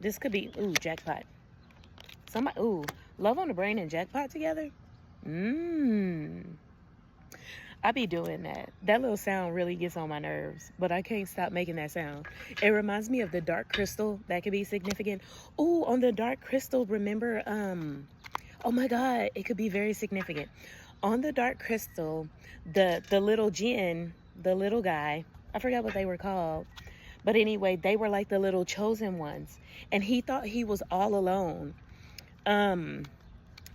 This could be, ooh, jackpot. Somebody, ooh, love on the brain and jackpot together? I be doing that. That little sound really gets on my nerves, but I can't stop making that sound. It reminds me of the dark crystal. That could be significant. Ooh, on the dark crystal, remember, oh my God, it could be very significant. On the dark crystal, the little jinn, the little guy, I forgot what they were called. But anyway, they were like the little chosen ones. And he thought he was all alone.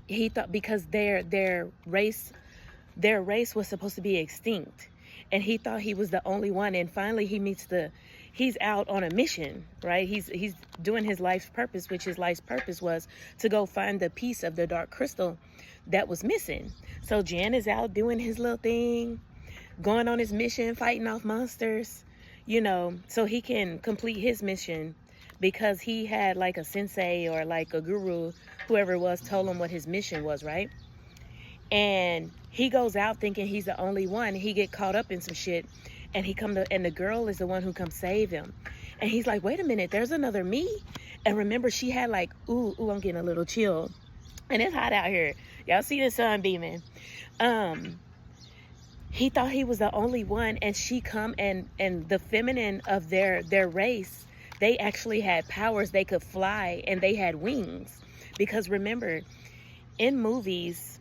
He thought because their race was supposed to be extinct, and he thought he was the only one. And finally he meets he's out on a mission, right? He's doing his life's purpose, which his life's purpose was to go find the piece of the dark crystal that was missing. So Jan is out doing his little thing, going on his mission, fighting off monsters, you know, so he can complete his mission, because he had like a sensei or like a guru, whoever it was, told him what his mission was, right? And he goes out thinking he's the only one. He get caught up in some shit, and and the girl is the one who comes save him. And he's like, wait a minute, there's another me. And remember, she had like, ooh, I'm getting a little chill, and it's hot out here. Y'all see the sun beaming. He thought he was the only one, and she come, and the feminine of their race, they actually had powers. They could fly, and they had wings. Because remember, in movies,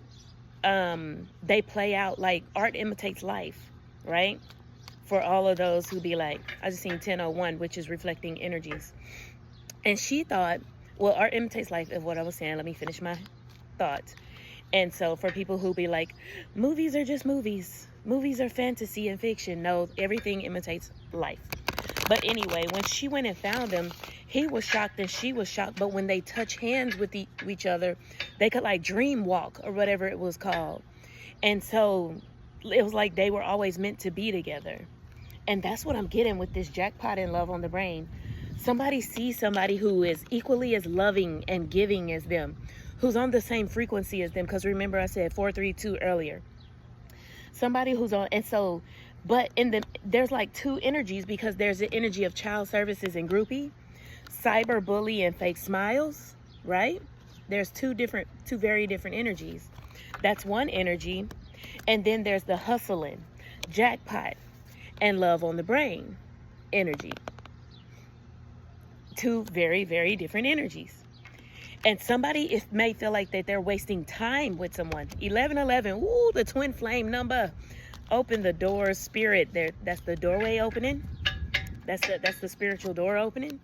they play out like art imitates life, right? For all of those who be like, I just seen 1001, which is reflecting energies. And she thought, well, art imitates life is what I was saying. Let me finish my thought. And so for people who be like, movies are just movies. Movies are fantasy and fiction. No, everything imitates life. But anyway, when she went and found him, he was shocked and she was shocked. But when they touch hands with each other, they could like dream walk or whatever it was called. And so it was like they were always meant to be together. And that's what I'm getting with this jackpot and love on the brain. Somebody sees somebody who is equally as loving and giving as them, who's on the same frequency as them. Because remember, I said 432 earlier. Somebody who's on, and so, but there's like two energies, because there's the energy of child services and groupie, cyber bully and fake smiles, right? There's two very different energies. That's one energy. And then there's the hustling, jackpot, and love on the brain energy. Two very, very different energies. And somebody may feel like that they're wasting time with someone. 1111, ooh, the twin flame number. Open the door, spirit. There, that's the doorway opening. That's the spiritual door opening.